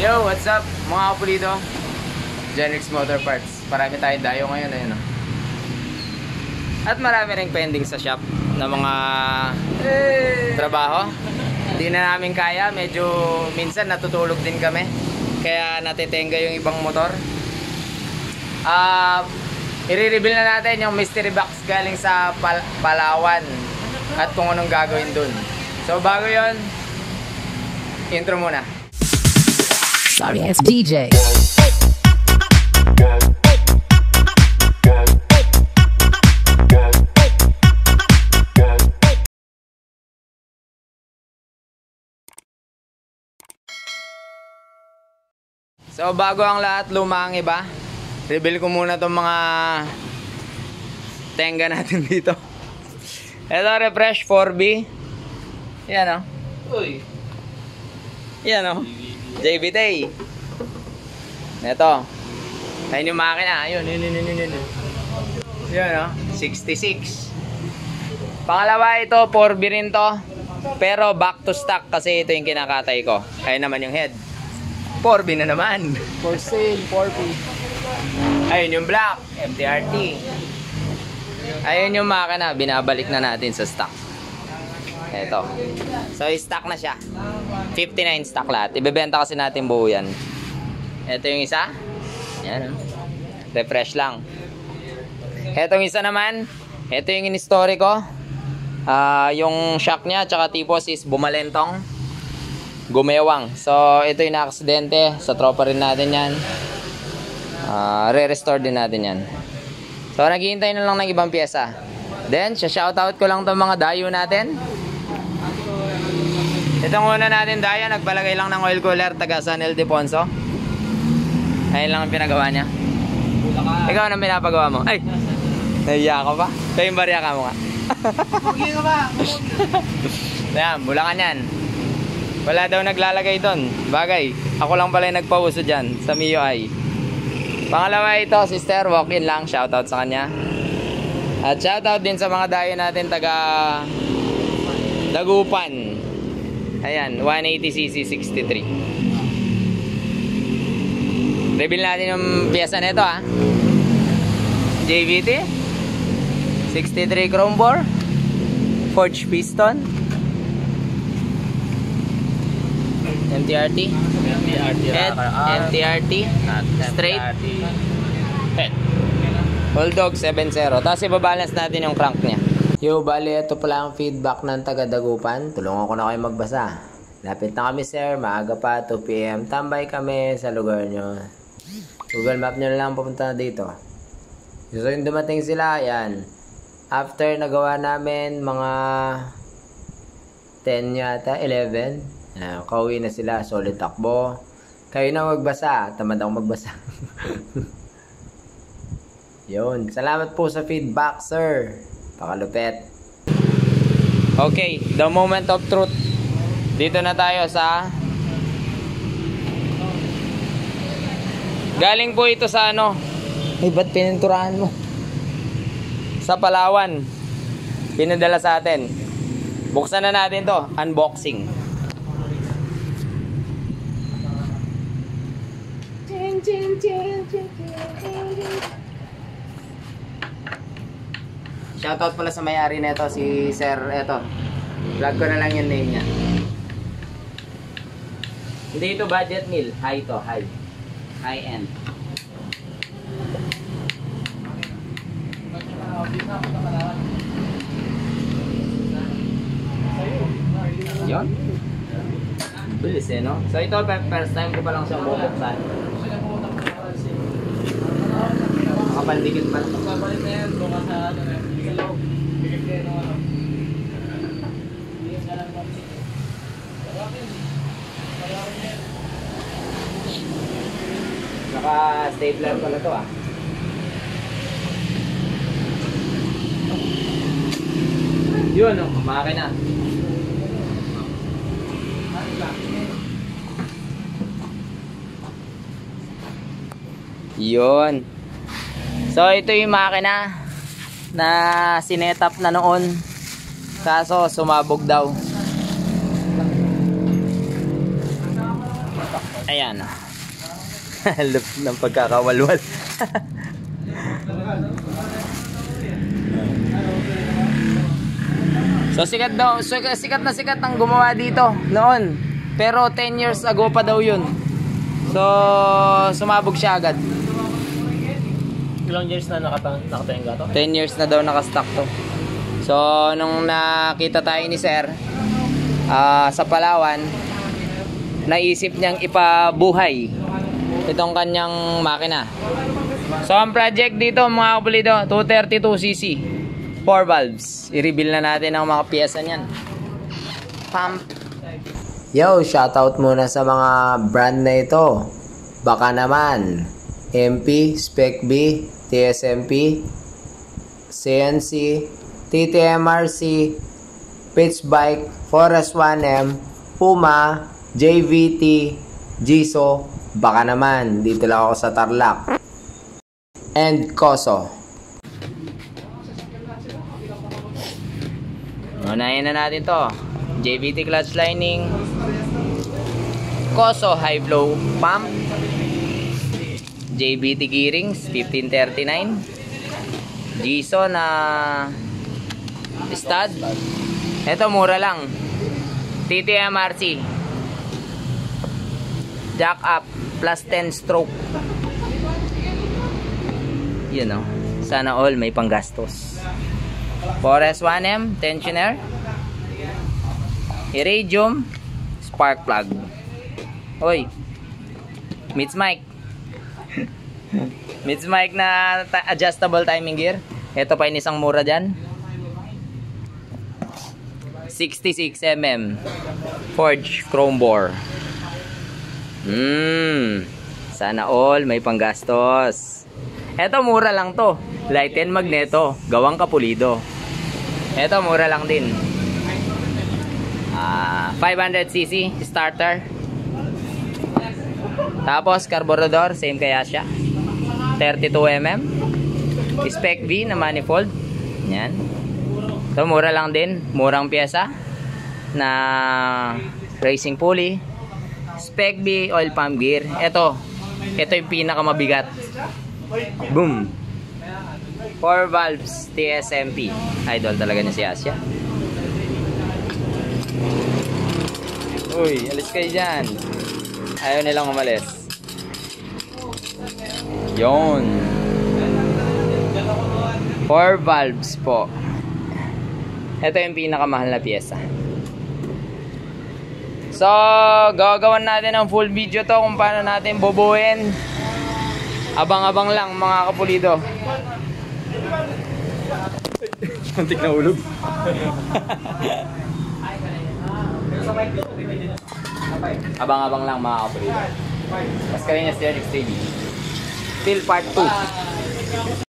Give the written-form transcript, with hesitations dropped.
Yo, what's up mga kapulito? Genrix Motor Parts. Marami tayong dayo ngayon, ayun o. At marami ring pending sa shop na mga trabaho. Hindi na namin kaya, medyo minsan natutulog din kami. Kaya natitenga yung ibang motor. I-reveal na natin yung mystery box galing sa Palawan at kung anong gagawin dun. So bago yon, intro muna. Sorry, it's DJ. So bago ang lahat, luma ang iba. Reveal ko muna itong mga tenga natin dito. Ito, refresh 4B. Yan o. Uy. Yan o. JBT. Ito. Ayun yung makina. Ayun. Yan o. 66. Pangalawa ito, 4B rin to. Pero back to stock kasi ito yung kinakatay ko. Ayun naman yung head. 4B na naman. For sale, 4P. Ayun yung black, MTRT. Ayun yung makina, binabalik na natin sa stock. Ito. So, stock na siya. 59 stock lahat. Ibebenta kasi natin buo yan. Ito yung isa. Yan. Refresh lang. Ito yung isa naman. Ito yung in-story ko. Yung shock niya, tsaka tipos is bumalentong. Gumewang. So, ito yung na-aksidente. Sa tropa rin natin yan. Re-restore din natin yan. So, naghihintay na lang ng ibang pyesa. Then, shoutout ko lang itong mga dayo natin. Itong una natin dayo, nagpalagay lang ng oil cooler, taga San Ildefonso. Ayun lang ang pinagawa niya. Ikaw anong pinapagawa mo? Ay! Nahiya ka pa? Kaya yung barya ka mo nga. Pugi ka ba? Ayan, Bulacan yan. Wala daw naglalagay doon. Bagay, ako lang pala yung nagpauso dyan sa MIUI. Pangalawa ito, sister, walk-in lang. Shoutout sa kanya. At shoutout din sa mga dayo natin taga Dagupan. Ayan, 180cc 63. Reveal natin yung piyesa nito ha. JVT 63 chrome bore, forged piston, MTRT head, MTRT straight head, Bulldog 7.0. Tapos ibabalance natin yung crank niya. Yo, bali ito pala ang feedback ng taga Dagupan. Tulungan ko na kayo magbasa. Lapit na kami sir, maaga pa, 2 PM. Tambay kami sa lugar nyo. Google Map nyo na lang pupunta na dito. So yung dumating sila, yan. After nagawa namin mga 10 yata, 11. Kauwi na sila, solid takbo. Kayo na magbasa, tamad akong magbasa. Yun, salamat po sa feedback sir. Pakalupet. Okay, the moment of truth. Dito na tayo sa galing po ito sa ano. Ay, ba't pininturahan mo? Sa Palawan. Pinadala sa atin. Buksan na natin to. Unboxing. Shoutout pala sa may-ari nito, si Sir, eto. Vlog ko na lang yung name niya. Hindi ito budget meal. High to, high. High end. Yun. Bilis eh, no? So ito, first time ko pa lang siyang bubuksan. Makapandikit pa. Papalit na yan, buka sa ano na yan. Bigay kayo ng ano. Bigay ka lang ng Naka-stapler pala to ah. Yun oh, makina. Yun. So ito yung makina na sinetap na noon. Kaso sumabog daw. Ayan. Lupit ng pagkakawalwal. So sikat daw, sikat ang gumawa dito noon. Pero 10 years ago pa daw yun. So sumabog siya agad. Ilang years na nakatenga to? 10 years na daw nakastock to. So nung nakita tayo ni Sir sa Palawan, naisip niyang ipabuhay itong kanyang makina. So ang project dito mga kapulido, 232cc 4 valves. I-reveal na natin ang mga piyesa niyan. Pump. Yo, shoutout muna sa mga brand na ito. Baka naman MP, Spec B, TSMP, CNC, TTMRC, Pitch Bike, Forest 1M, Puma, JVT, Jiso. Baka naman, dito lang ako sa Tarlac. And Koso. Unahin na natin to. JVT clutch lining, Koso high flow pump, JVT gearings 1539, Jiso na stud. Ito mura lang. TTMRC jack up plus 10 stroke. You know, sana all may panggastos. Forest 1M tensioner, iridium spark plug. Oy, Mitz mic. Mitz mic na adjustable timing gear. Ito pa yung isang mura dyan, 66mm forged chrome bore. Sana all may panggastos. Ito mura lang to, light and magneto, gawang kapulido. Ito mura lang din. 500cc starter. Tapos carburetor, same kaya siya, 32mm. Spec V na manifold. Yan. Ito mura lang din, murang pyesa na racing pulley. Spec V oil pump gear. Ito yung pinakamabigat. Boom. 4 valves TSMP. Idol talaga niya si Asya. Uy, alis kayo dyan. Ayaw nilang umalis. Yon. 4 valves po. Ito yung pinakamahal na pyesa. So, gagawan natin ng full video to kung paano natin bubuin. Abang-abang lang mga kapulido. Muntik na ulog. Abang-abang lang mga kapulido. Mas kanina siya next TV. Still part 2.